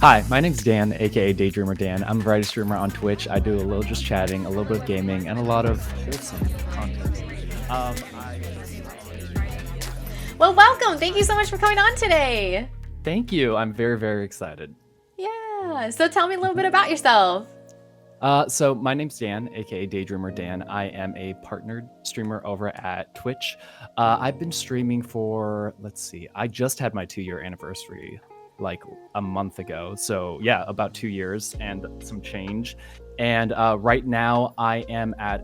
Hi, my name's Dan, aka DaydreamerDan. I'm a variety streamer on Twitch. I do a little just chatting, a little bit of gaming, and a lot of wholesome content. Well, welcome. Thank you so much for coming on today. Thank you. I'm very, very excited. Yeah. So tell me a little bit about yourself. So my name's Dan, aka DaydreamerDan. I am a partnered streamer over at Twitch. I've been streaming for, I just had my 2-year anniversary like a month ago. So yeah, about 2 years and some change. And right now I'm at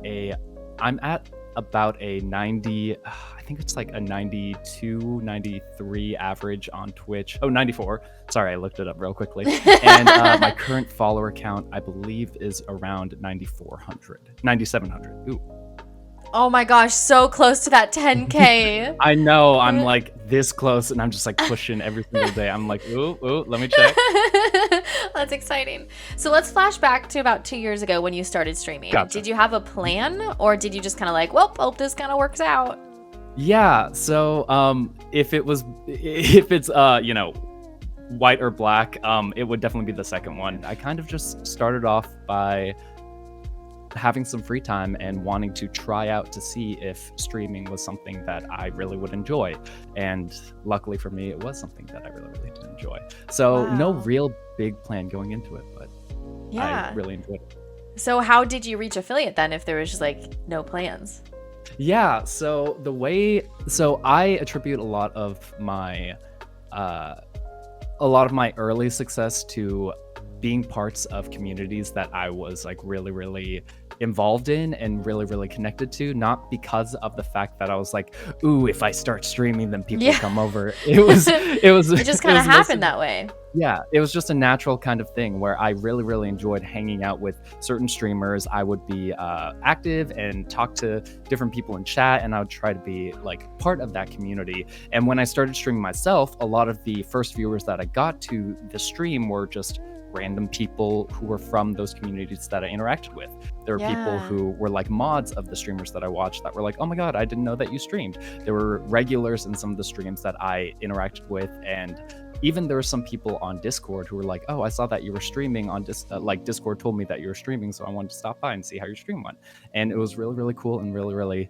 about a 90, I think it's like a 92, 93 average on Twitch. Oh, 94. Sorry, I looked it up real quickly. And my current follower count, I believe, is around 9,700. Ooh. Oh my gosh, so close to that 10K. I know, I'm like this close and I'm just like pushing every single day. I'm like, ooh, let me check. That's exciting. So let's flash back to about 2 years ago when you started streaming. Gotcha. Did you have a plan or did you just kind of like, well, hope this kind of works out? Yeah, so if it's white or black, it would definitely be the second one. I kind of just started off by having some free time and wanting to try out to see if streaming was something that I really would enjoy. And luckily for me, it was something that I really, really did enjoy. So no real big plan going into it, but yeah, I really enjoyed it. So how did you reach affiliate then if there was just like no plans? Yeah, so I attribute a lot of my early success to being parts of communities that I was like really, really involved in and really, really connected to, not because of the fact that I was like, ooh, if I start streaming, then people come over. It just kind of happened that way. Yeah, it was just a natural kind of thing where I really, really enjoyed hanging out with certain streamers. I would be active and talk to different people in chat, and I would try to be like part of that community. And when I started streaming myself, a lot of the first viewers that I got to the stream were just random people who were from those communities that I interacted with. There were people who were like mods of the streamers that I watched that were like, oh my god, I didn't know that you streamed. There were regulars in some of the streams that I interacted with, and even there were some people on Discord who were like, oh, I saw that you were streaming on Discord told me that you were streaming, so I wanted to stop by and see how your stream went. And it was really, really cool and really, really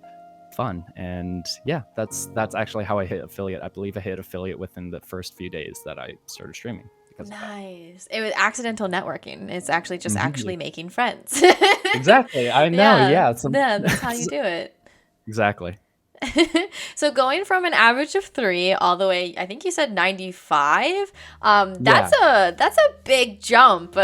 fun. And yeah, that's actually how I hit affiliate. I believe I hit affiliate within the first few days that I started streaming. Nice. It was accidental networking. It's actually just actually making friends. Exactly. I know. Yeah. That's how you do it. Exactly. So going from an average of 3 all the way, I think you said 95. That's a big jump.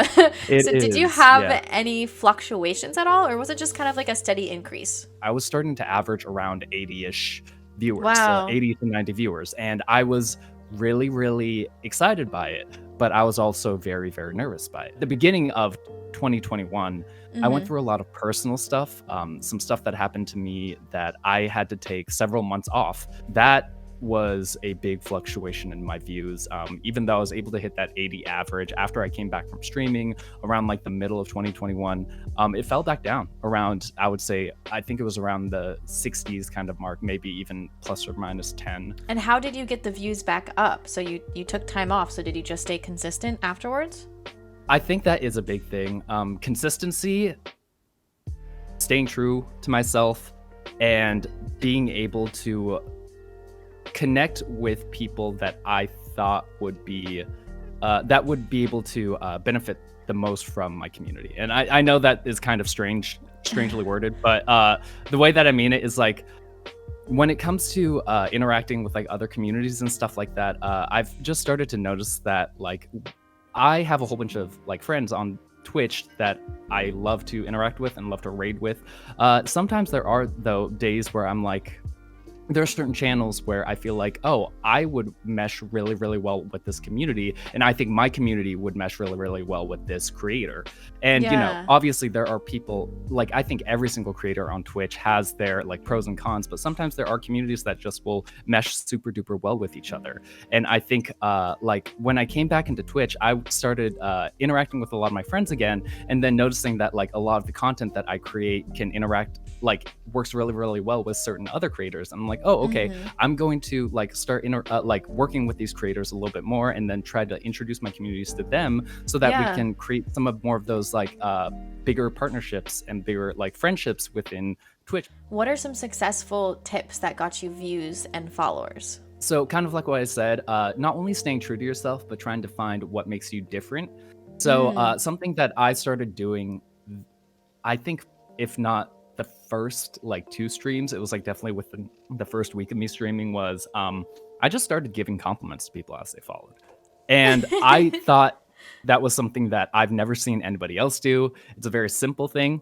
Did you have any fluctuations at all, or was it just kind of like a steady increase? I was starting to average around 80-ish viewers. Wow. 80 to 90 viewers, and I was really, really excited by it, but I was also very, very nervous by it. The beginning of 2021, I went through a lot of personal stuff, some stuff that happened to me that I had to take several months off. That was a big fluctuation in my views. Even though I was able to hit that 80 average after I came back from streaming around like the middle of 2021, it fell back down around, I think it was around the 60s kind of mark, maybe even plus or minus 10. And how did you get the views back up? So you took time off. So did you just stay consistent afterwards? I think that is a big thing. Consistency, staying true to myself, and being able to connect with people that I thought would be able to benefit the most from my community. And I know that is kind of strangely worded, but the way that I mean it is like, when it comes to interacting with like other communities and stuff like that, I've just started to notice that like I have a whole bunch of like friends on Twitch that I love to interact with and love to raid with. Sometimes there are though days where I'm like, there are certain channels where I feel like, oh, I would mesh really, really well with this community, and I think my community would mesh really, really well with this creator. And, you know, obviously there are people, like, I think every single creator on Twitch has their, like, pros and cons, but sometimes there are communities that just will mesh super duper well with each other. And I think, like, when I came back into Twitch, I started interacting with a lot of my friends again, and then noticing that, like, a lot of the content that I create can interact, like, works really, really well with certain other creators. And I'm like, oh, okay, Mm-hmm. I'm going to like start like working with these creators a little bit more, and then try to introduce my communities to them so that we Yeah. can create some of more of those like bigger partnerships and bigger like friendships within Twitch. What are some successful tips that got you views and followers? So kind of like what I said, not only staying true to yourself, but trying to find what makes you different. So something that I started doing, I think, if not the first like 2 streams, it was like definitely within the first week of me streaming, was I just started giving compliments to people as they followed. And I thought that was something that I've never seen anybody else do. It's a very simple thing.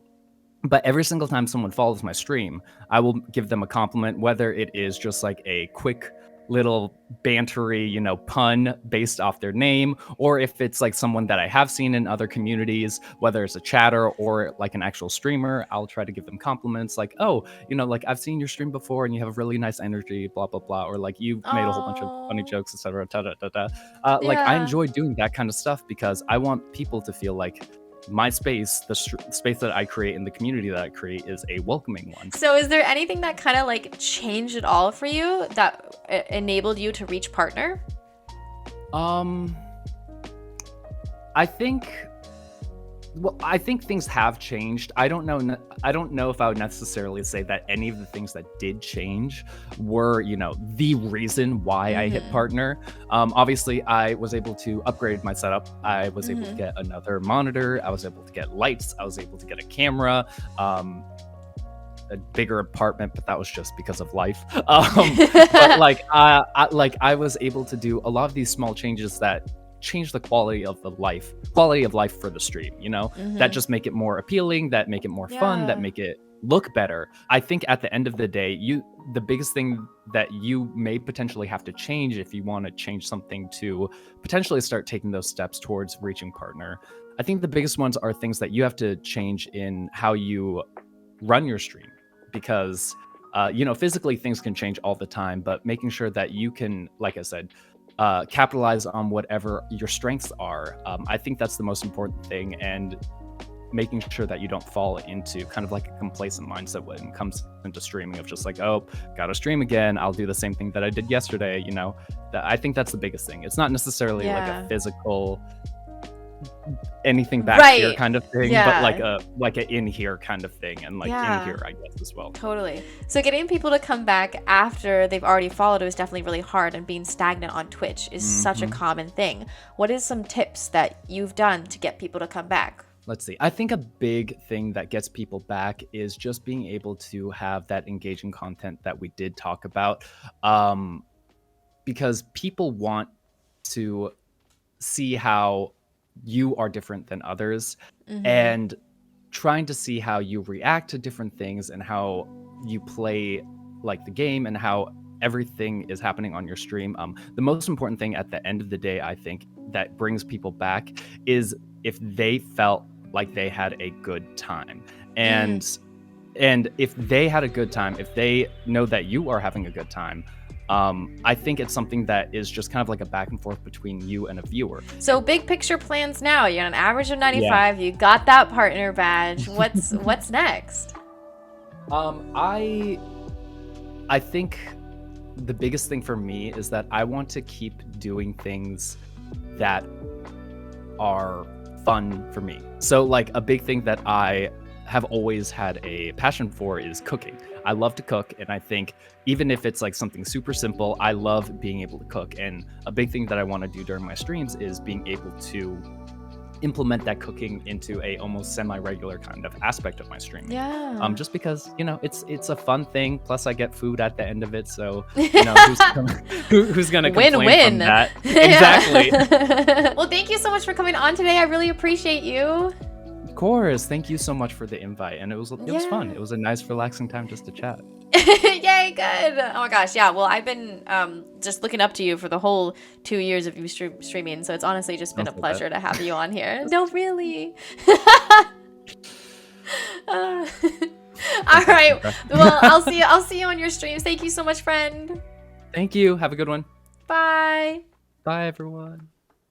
But every single time someone follows my stream, I will give them a compliment, whether it is just like a quick little bantery, pun based off their name, or if it's like someone that I have seen in other communities, whether it's a chatter or like an actual streamer, I'll try to give them compliments like, oh, like I've seen your stream before and you have a really nice energy, blah, blah, blah. Or like you made a whole bunch of funny jokes, etc. Like I enjoy doing that kind of stuff because I want people to feel like my space, the space that I create and the community that I create, is a welcoming one. So is there anything that kind of like changed it all for you that enabled you to reach partner? I think things have changed. I don't know if I would necessarily say that any of the things that did change were, the reason why I hit partner. Obviously, I was able to upgrade my setup. I was able to get another monitor. I was able to get lights. I was able to get a camera. A bigger apartment, but that was just because of life. But like, I was able to do a lot of these small changes that change the quality of life for the stream, that just make it more appealing, that make it more fun, that make it look better. I think at the end of the day, the biggest thing that you may potentially have to change if you want to change something to potentially start taking those steps towards reaching partner, I think the biggest ones are things that you have to change in how you run your stream, because physically things can change all the time, but making sure that you can, like I said, capitalize on whatever your strengths are. I think that's the most important thing, and making sure that you don't fall into kind of like a complacent mindset when it comes into streaming of just like, oh, gotta stream again, I'll do the same thing that I did yesterday. I think that's the biggest thing. It's not necessarily like a physical anything back here kind of thing, but like a in here kind of thing, and like in here, I guess, as well. Totally. So getting people to come back after they've already followed is definitely really hard, and being stagnant on Twitch is such a common thing. What is some tips that you've done to get people to come back? Let's see. I think a big thing that gets people back is just being able to have that engaging content that we did talk about, because people want to see how you are different than others, and trying to see how you react to different things and how you play like the game and how everything is happening on your stream. The most important thing at the end of the day, I think, that brings people back is if they felt like they had a good time. And if they had a good time, if they know that you are having a good time, I think it's something that is just kind of like a back and forth between you and a viewer. So big picture plans now. You're on an average of 95. You got that partner badge. What's next? I think the biggest thing for me is that I want to keep doing things that are fun for me. So like a big thing that I have always had a passion for is cooking. I love to cook, and I think even if it's like something super simple, I love being able to cook. And a big thing that I want to do during my streams is being able to implement that cooking into a almost semi-regular kind of aspect of my streaming. Just because it's a fun thing, plus I get food at the end of it, so who's gonna complain from that? Exactly. Well, thank you so much for coming on today. I really appreciate you. Of course. Thank you so much for the invite, and it was fun. It was a nice relaxing time just to chat. Yay, good. Oh my gosh, yeah. Well, I've been just looking up to you for the whole 2 years of you streaming, so it's honestly just been a pleasure to have you on here. No, really. All right. Well, I'll see you on your streams. Thank you so much, friend. Thank you. Have a good one. Bye. Bye, everyone.